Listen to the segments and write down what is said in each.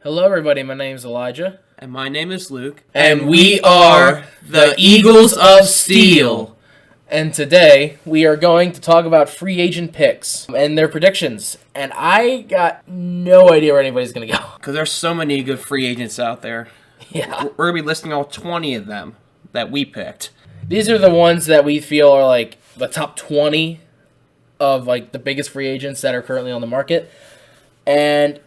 Hello, everybody. My name is Elijah. And my name is Luke. And we are the Eagles of Steel. And today, we are going to talk about free agent picks and their predictions. And I got no idea where anybody's going to go. Because there's so many good free agents out there. Yeah. We're going to be listing all 20 of them that we picked. These are the ones that we feel are like the top 20 of like the biggest free agents that are currently on the market. And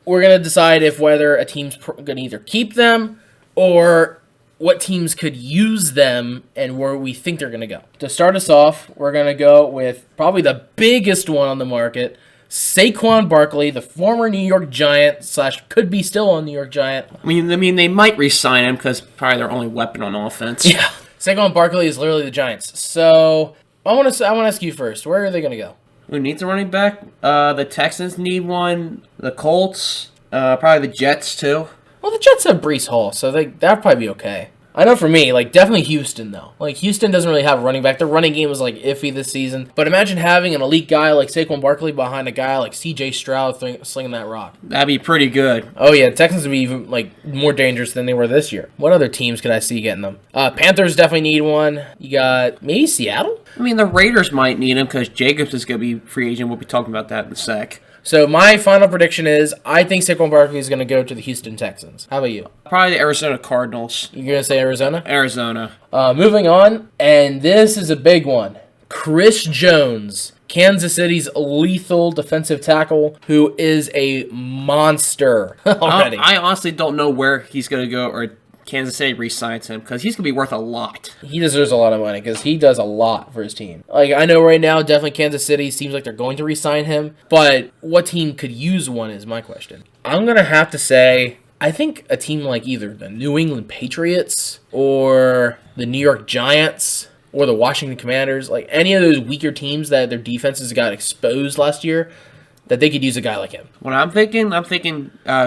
we're going to decide if whether a team's going to either keep them or what teams could use them and where we think they're going to go. To start us off, we're going to go with probably the biggest one on the market, Saquon Barkley, the former New York Giant / could be still on New York Giant. I mean, they might re-sign him because probably their only weapon on offense. Yeah, Saquon Barkley is literally the Giants. So I want to ask you first, where are they going to go? Who needs a running back? The Texans need one. The Colts. Probably the Jets, too. Well, the Jets have Breece Hall, so that'd probably be okay. I know for me, definitely Houston, though. Houston doesn't really have a running back. Their running game was, iffy this season. But imagine having an elite guy like Saquon Barkley behind a guy like C.J. Stroud slinging that rock. That'd be pretty good. Oh, yeah. Texans would be even, more dangerous than they were this year. What other teams could I see getting them? Panthers definitely need one. You got maybe Seattle? I mean, the Raiders might need him because Jacobs is going to be free agent. We'll be talking about that in a sec. So my final prediction is I think Saquon Barkley is going to go to the Houston Texans. How about you? Probably the Arizona Cardinals. You're going to say Arizona? Arizona. Moving on, and this is a big one. Chris Jones, Kansas City's lethal defensive tackle, who is a monster already. I honestly don't know where he's going to go or Kansas City re-signs him because he's going to be worth a lot. He deserves a lot of money because he does a lot for his team. I know right now, definitely Kansas City seems like they're going to re-sign him, but what team could use one is my question. I'm going to have to say, I think a team like either the New England Patriots or the New York Giants or the Washington Commanders, any of those weaker teams that their defenses got exposed last year, that they could use a guy like him. What I'm thinking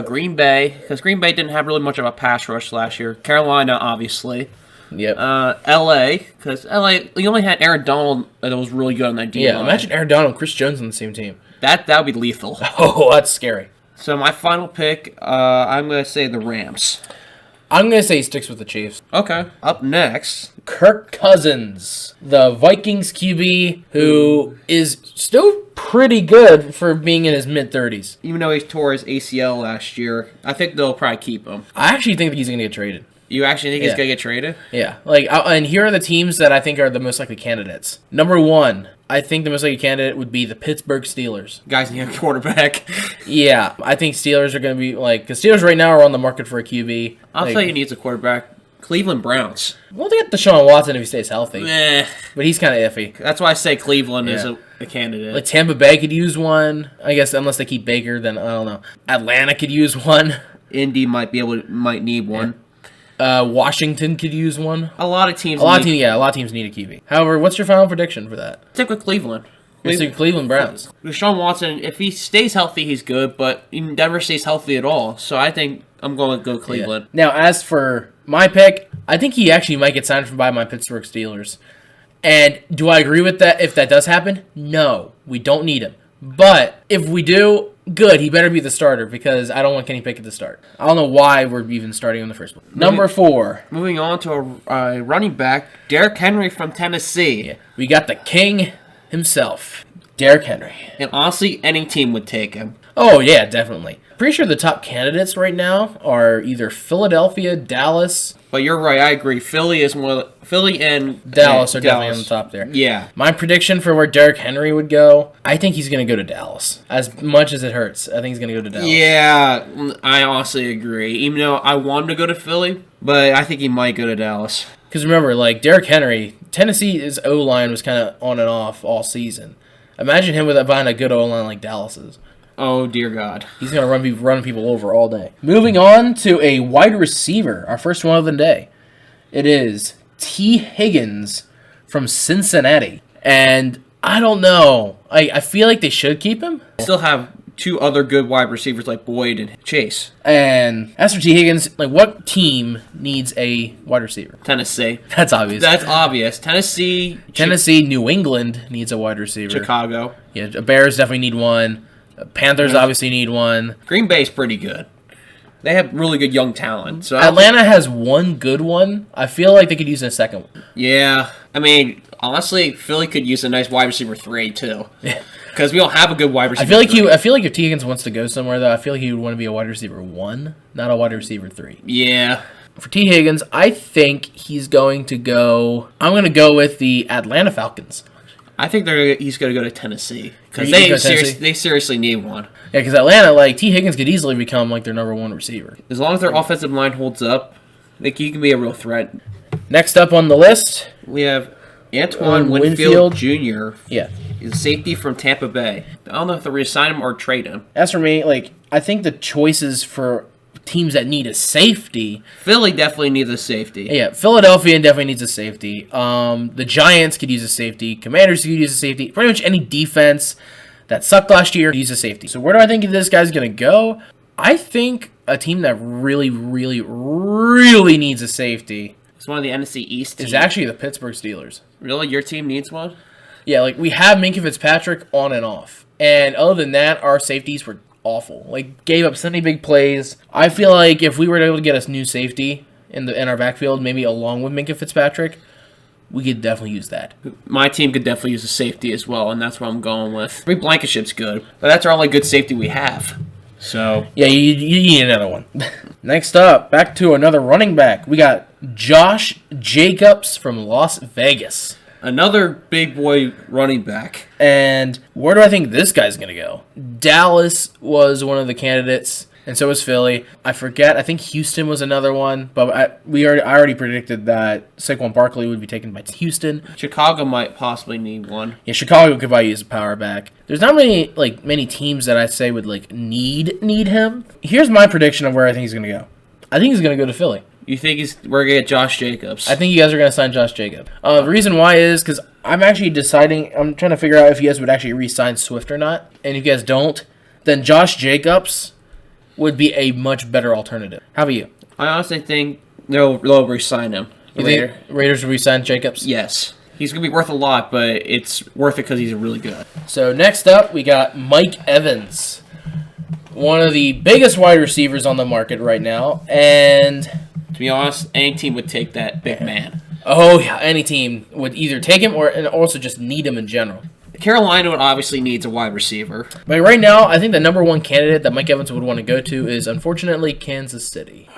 Green Bay, because Green Bay didn't have really much of a pass rush last year. Carolina, obviously. Yep. L.A., because L.A., you only had Aaron Donald that was really good on that D-line. Yeah, imagine Aaron Donald and Chris Jones on the same team. That would be lethal. Oh, that's scary. So my final pick, I'm going to say the Rams. I'm going to say he sticks with the Chiefs. Okay. Up next, Kirk Cousins, the Vikings QB, who is still pretty good for being in his mid-30s. Even though he tore his ACL last year, I think they'll probably keep him. I actually think he's going to get traded. You actually think he's going to get traded? Yeah. And here are the teams that I think are the most likely candidates. Number one, I think the most likely candidate would be the Pittsburgh Steelers. Guys need a quarterback. Yeah. I think Steelers are going to be, because Steelers right now are on the market for a QB. I'll tell you who needs a quarterback. Cleveland Browns. Well, they got Deshaun Watson if he stays healthy. But he's kind of iffy. That's why I say Cleveland is a candidate. Tampa Bay could use one. I guess unless they keep Baker, then I don't know. Atlanta could use one. Indy might need one. Washington could use one. A lot of teams need a QB. However, what's your final prediction for that? Stick with Cleveland. Cleveland Browns. Deshaun Watson, if he stays healthy, he's good, but he never stays healthy at all. So I think I'm going to go Cleveland. Yeah. Now, as for my pick, I think he actually might get signed by my Pittsburgh Steelers. And do I agree with that if that does happen? No, we don't need him. But if we do, good. He better be the starter because I don't want Kenny Pickett to start. I don't know why we're even starting him in the first place. Number 4. Moving on to a running back, Derrick Henry from Tennessee. Yeah, we got the king himself, Derrick Henry. And honestly, any team would take him. Oh, yeah, definitely. Pretty sure the top candidates right now are either Philadelphia, Dallas. But you're right, I agree. Philly and Dallas are definitely on the top there. Yeah. My prediction for where Derrick Henry would go, I think he's going to go to Dallas. As much as it hurts, I think he's going to go to Dallas. Yeah, I honestly agree. Even though I want him to go to Philly, but I think he might go to Dallas. Because remember, Derrick Henry, Tennessee's O-line was kind of on and off all season. Imagine him behind a good O-line like Dallas's. Oh, dear God. He's going to run people over all day. Moving on to a wide receiver, our first one of the day. It is T. Higgins from Cincinnati. And I don't know. I feel like they should keep him. Still have two other good wide receivers like Boyd and Chase. And as for T. Higgins, what team needs a wide receiver? Tennessee. That's obvious. That's obvious. Tennessee, New England needs a wide receiver. Chicago. Yeah, Bears definitely need one. Panthers obviously need one. Green Bay's pretty good. They have really good young talent. So Atlanta has one good one. I feel like they could use a second one. yeah, I mean, honestly, Philly could use a nice wide receiver 3 too. Because we don't have a good wide receiver. I feel like if T. Higgins wants to go somewhere though, I feel like he would want to be a wide receiver 1, not a wide receiver 3. Yeah. For T. Higgins, I think he's going to go. I'm going to go with the Atlanta Falcons. I think he's going to go to Tennessee because they seriously need one. Yeah, because Atlanta, like T. Higgins, could easily become like their number 1 receiver As long as their offensive line holds up, he can be a real threat. Next up on the list, We have Antoine Winfield Jr. Yeah. He's a safety from Tampa Bay. I don't know if they'll resign him or trade him. As for me, like I think the choices for teams that need a safety. Philly definitely needs a safety. Yeah, Philadelphia definitely needs a safety. The Giants could use a safety. Commanders could use a safety. Pretty much any defense that sucked last year could use a safety. So where do I think this guy's going to go? I think a team that really, really, really needs a safety It's one of the NFC East teams. is actually the Pittsburgh Steelers. Really? Your team needs one? Yeah, like we have Minkah Fitzpatrick on and off. And other than that, our safeties were awful. Like gave up so many big plays. I feel like if we were able to get a new safety in our backfield, maybe along with Minkah Fitzpatrick, we could definitely use that. My team could definitely use a safety as well, and that's what I'm going with. I mean, Blankenship's good, but that's our only good safety we have. So Yeah, you need another one. Next up, back to another running back. We got Josh Jacobs from Las Vegas. another big boy running back. And where do I think this guy's going to go? Dallas was one of the candidates, and so was Philly. I forget. I think Houston was another one, but I already predicted that Saquon Barkley would be taken by Houston. Chicago might possibly need one. Yeah, Chicago could probably use a power back. There's not many teams that I say would need him. Here's my prediction of where I think he's going to go. I think he's going to go to Philly. You think we're going to get Josh Jacobs? I think you guys are going to sign Josh Jacobs. The reason why is because I'm actually deciding, I'm trying to figure out if you guys would actually re-sign Swift or not. And if you guys don't, then Josh Jacobs would be a much better alternative. How about you? I honestly think they'll re-sign him. You think Raiders will re-sign Jacobs? Yes. He's going to be worth a lot, but it's worth it because he's really good. So next up, we got Mike Evans. One of the biggest wide receivers on the market right now. And To be honest, any team would take that big man. oh yeah, any team would either take him and also just need him in general. Carolina obviously needs a wide receiver. But right now, I think the number one candidate that Mike Evans would want to go to is, unfortunately, Kansas City.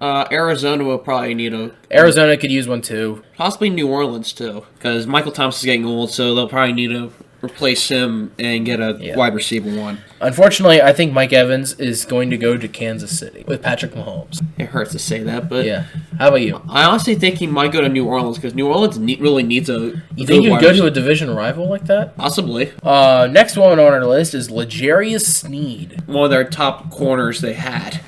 Arizona will probably need Arizona could use one too. possibly New Orleans too, because Michael Thomas is getting old, so they'll probably need to replace him and get a wide receiver one. Unfortunately, I think Mike Evans is going to go to Kansas City with Patrick Mahomes. It hurts to say that, but Yeah. How about you? I honestly think he might go to New Orleans because New Orleans really needs a. You think you would go to a division rival like that? Possibly Next one on our list is L'Jarius Sneed. one of their top corners they had.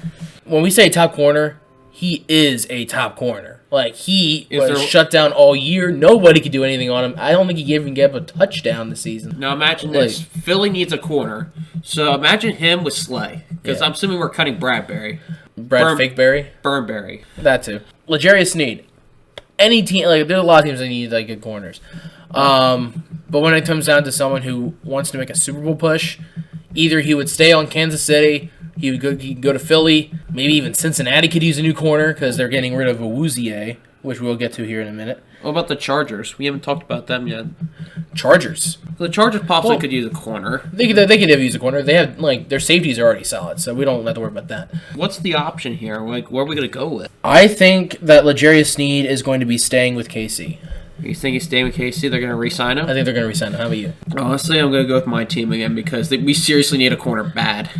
When we say top corner, he is a top corner. Like, he was there- shut down all year. Nobody could do anything on him. I don't think he even gave a touchdown this season. Now imagine this: Philly needs a corner, so imagine him with Slay. Because Yeah. I'm assuming we're cutting Bradbury, Brad Fakeberry? Burnberry. That too. L'Jarius Sneed. Any team, there's a lot of teams that need good corners. But when it comes down to someone who wants to make a Super Bowl push, either he would stay on Kansas City, he could go to Philly, maybe even Cincinnati could use a new corner because they're getting rid of Awuzie, which we'll get to here in a minute. What about the Chargers? We haven't talked about them yet. Chargers. The Chargers possibly could use a corner. They could use a corner. They have their safeties are already solid, so we don't have to worry about that. What's the option here? Where are we going to go with? I think that L'Jarius Sneed is going to be staying with KC. You think he's staying with KC? They're going to re-sign him? I think they're going to resign him. How about you? Honestly, I'm going to go with my team again because we seriously need a corner bad.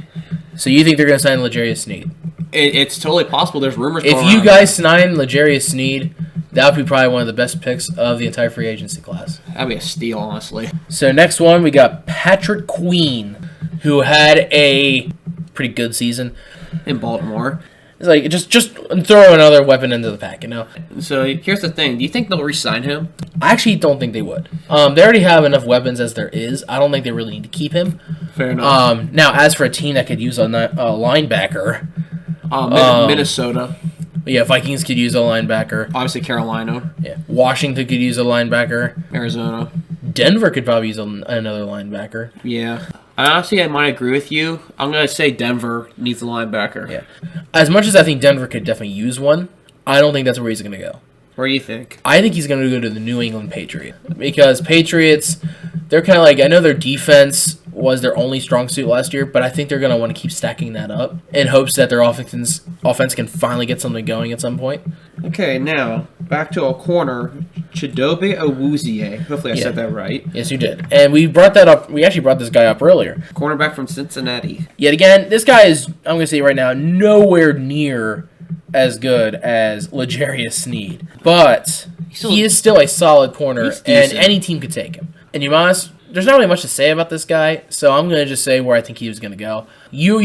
So you think they're going to sign L'Jarius Sneed? It's totally possible. There's rumors If going you around. guys sign L'Jarius Sneed, that would be probably one of the best picks of the entire free agency class. That'd be a steal, honestly. So next one, we got Patrick Queen, who had a pretty good season. In Baltimore. It's just throw another weapon into the pack, So here's the thing. Do you think they'll re-sign him? I actually don't think they would. They already have enough weapons as there is. I don't think they really need to keep him. Fair enough. Now, as for a team that could use a linebacker, Minnesota. yeah, Vikings could use a linebacker. Obviously Carolina. Yeah, Washington could use a linebacker. Arizona. Denver could probably use another linebacker. Yeah. Honestly, I might agree with you. I'm going to say Denver needs a linebacker. Yeah. As much as I think Denver could definitely use one, I don't think that's where he's going to go. Where do you think? I think he's going to go to the New England Patriots because Patriots, they're kind of like, I know their defense was their only strong suit last year, but I think they're going to want to keep stacking that up in hopes that their offense can finally get something going at some point. Okay, now back to a corner, Chidobe Awuzie. Hopefully I said that right. Yes, you did. And we brought that up. We actually brought this guy up earlier. Cornerback from Cincinnati. Yet again, this guy is, I'm going to say right now, nowhere near as good as L'Jarius Sneed. But he is still a solid corner, and any team could take him. And you honest, there's not really much to say about this guy, so I'm going to just say where I think he was going to go. You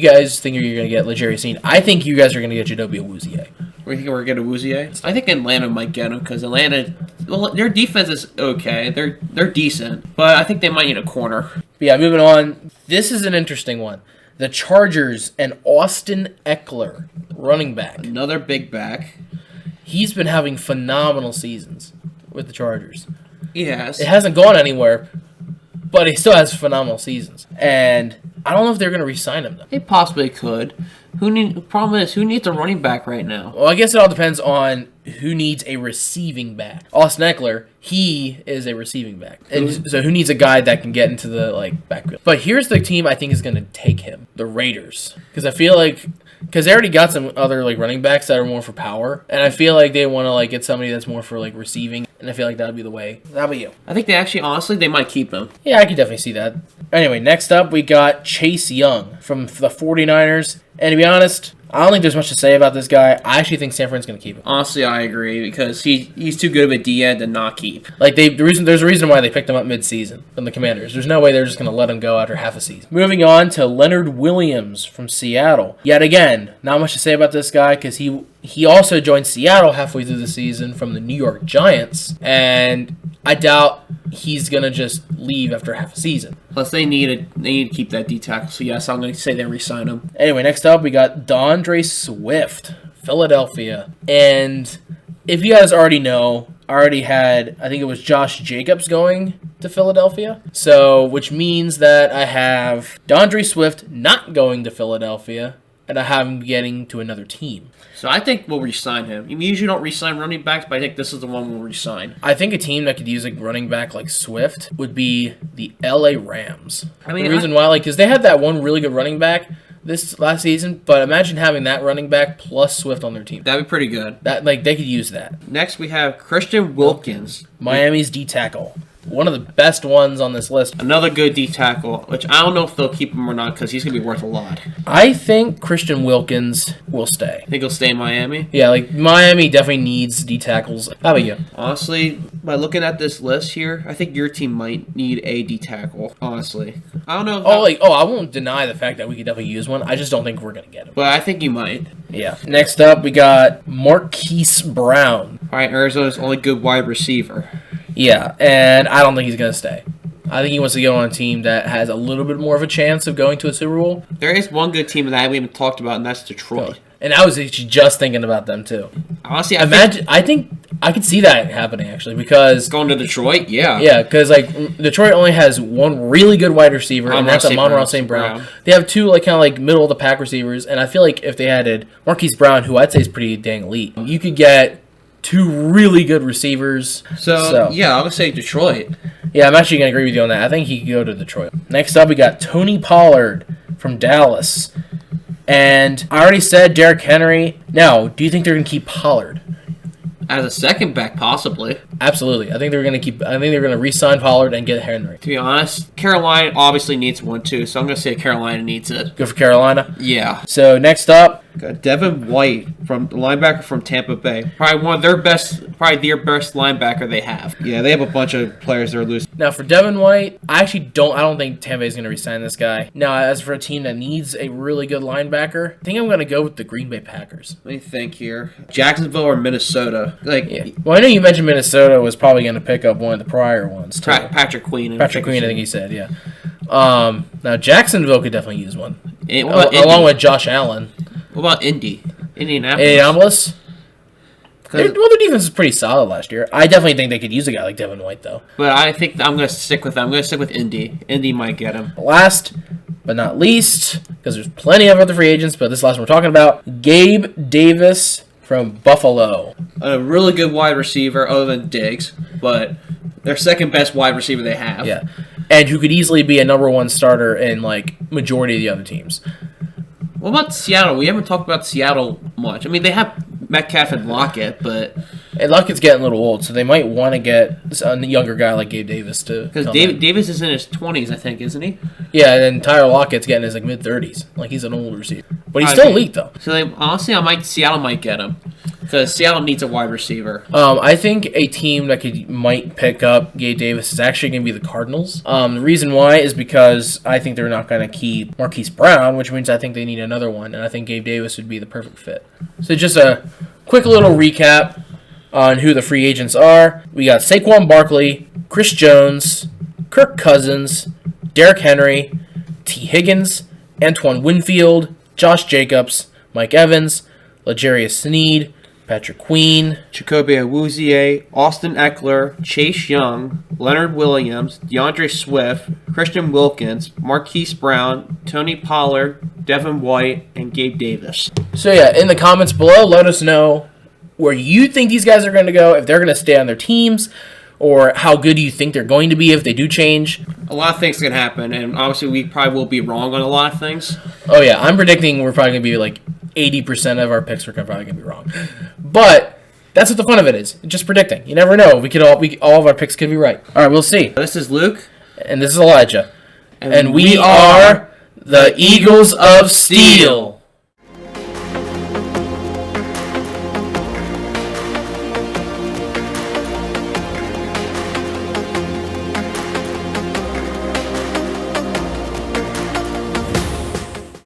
guys think you're going to get L'Jarius Sneed. I think you guys are going to get Chidobe Awuzie. Where you think we're going to get Awuzie? I think Atlanta might get him because Atlanta, well, their defense is okay. They're decent, but I think they might need a corner. But yeah, moving on. This is an interesting one. The Chargers and Austin Eckler, running back. Another big back. He's been having phenomenal seasons with the Chargers. Yes. It hasn't gone anywhere, but he still has phenomenal seasons. And I don't know if they're going to re-sign him, though. They possibly could. The problem is, who needs a running back right now? Well, I guess it all depends on who needs a receiving back. Austin Eckler, he is a receiving back. And so who needs a guy that can get into the backfield? But here's the team I think is going to take him, the Raiders. Because I feel like, because they already got some other running backs that are more for power, and I feel like they want to get somebody that's more for receiving, and I feel like that would be the way. How about you? I think they might keep him. Yeah, I could definitely see that. Anyway, next up we got Chase Young from the 49ers. And to be honest, I don't think there's much to say about this guy. I actually think San Fran's going to keep him. Honestly, I agree because he's too good of a D end to not keep. There's a reason why they picked him up mid-season from the Commanders. There's no way they're just going to let him go after half a season. Moving on to Leonard Williams from Seattle. Yet again, not much to say about this guy because he also joined Seattle halfway through the season from the New York Giants, and I doubt he's going to just leave after half a season. Plus, they need to keep that D tackle. So yes, I'm going to say they re-sign him. Anyway, next up we got DeAndre Swift, Philadelphia, and if you guys already know, I think it was Josh Jacobs going to Philadelphia. So, which means that I have DeAndre Swift not going to Philadelphia, and I have him getting to another team. So I think we'll re-sign him. You usually don't re-sign running backs, but I think this is the one we'll re-sign. I think a team that could use a running back like Swift would be the LA Rams. The reason why, because they had that one really good running back this last season, but imagine having that running back plus Swift on their team. That'd be pretty good. They could use that. Next, we have Christian Wilkins, Miami's D tackle. One of the best ones on this list. Another good D tackle, which I don't know if they'll keep him or not because he's going to be worth a lot. I think Christian Wilkins will stay. Think he'll stay in Miami? Yeah, Miami definitely needs D tackles. How about you? Honestly, by looking at this list here, I think your team might need a D tackle. Honestly, I don't know. I won't deny the fact that we could definitely use one. I just don't think we're going to get him. But I think you might. Yeah. Next up, we got Marquise Brown. All right, Arizona's only good wide receiver. Yeah, and I don't think he's going to stay. I think he wants to go on a team that has a little bit more of a chance of going to a Super Bowl. There is one good team that we haven't talked about, and that's Detroit. And I was actually just thinking about them, too. Honestly, I think I could see that happening, actually, because... Going to Detroit? Yeah. Yeah, because, Detroit only has one really good wide receiver, and that's Amon-Ra St. Brown. They have two, middle-of-the-pack receivers, and I feel like if they added Marquise Brown, who I'd say is pretty dang elite, you could get two really good receivers. So yeah, I'm going to say Detroit. Yeah, I'm actually going to agree with you on that. I think he could go to Detroit. Next up, we got Tony Pollard from Dallas. And I already said Derrick Henry. Now, do you think they're going to keep Pollard? As a second back, possibly. Absolutely. I think they're going to re-sign Pollard and get Henry. To be honest, Carolina obviously needs one too, so I'm going to say Carolina needs it. Go for Carolina? Yeah. So next up, got Devin White, from the linebacker from Tampa Bay. Probably their best linebacker they have. Yeah, they have a bunch of players that are loose. Now for Devin White, I don't think Tampa Bay is going to re-sign this guy. Now, as for a team that needs a really good linebacker, I think I'm going to go with the Green Bay Packers. Let me think here. Jacksonville or Minnesota? Yeah. Well, I know you mentioned Minnesota was probably going to pick up one of the prior ones, too. Patrick Queen. I think he said, yeah. Now, Jacksonville could definitely use one. Along with Josh Allen. What about Indy? Indianapolis? Indianapolis? Their defense is pretty solid last year. I definitely think they could use a guy like Devin White, though. But I think I'm going to stick with them. I'm going to stick with Indy. Indy might get him. Last but not least, because there's plenty of other free agents, but this last one we're talking about, Gabe Davis from Buffalo. A really good wide receiver other than Diggs, but their second best wide receiver they have. Yeah. And who could easily be a number one starter in, majority of the other teams. What about Seattle? We haven't talked about Seattle much. I mean, they have Metcalf and Lockett, but... And Lockett's getting a little old, so they might want to get a younger guy like Gabe Davis to because Davis is in his 20s, I think, isn't he? Yeah, and then Tyler Lockett's getting his mid-30s. He's an old receiver. But he's still elite, though. So, honestly, Seattle might get him. Because Seattle needs a wide receiver. I think a team that might pick up Gabe Davis is actually going to be the Cardinals. The reason why is because I think they're not going to keep Marquise Brown, which means I think they need another one, and I think Gabe Davis would be the perfect fit. So just a quick little recap on who the free agents are. We got Saquon Barkley, Chris Jones, Kirk Cousins, Derrick Henry, T. Higgins, Antoine Winfield, Josh Jacobs, Mike Evans, L'Jarius Sneed, Patrick Queen, Jacoby Awuzie, Austin Eckler, Chase Young, Leonard Williams, DeAndre Swift, Christian Wilkins, Marquise Brown, Tony Pollard, Devin White, and Gabe Davis. So yeah, in the comments below, let us know where you think these guys are going to go, if they're going to stay on their teams, or how good do you think they're going to be if they do change. A lot of things can happen, and obviously we probably will be wrong on a lot of things. Oh yeah, I'm predicting we're probably going to be 80% of our picks are probably going to be wrong. But that's what the fun of it is, just predicting. You never know. All of our picks could be right. All right, we'll see. This is Luke. And this is Elijah. And we are the Eagles of Steel.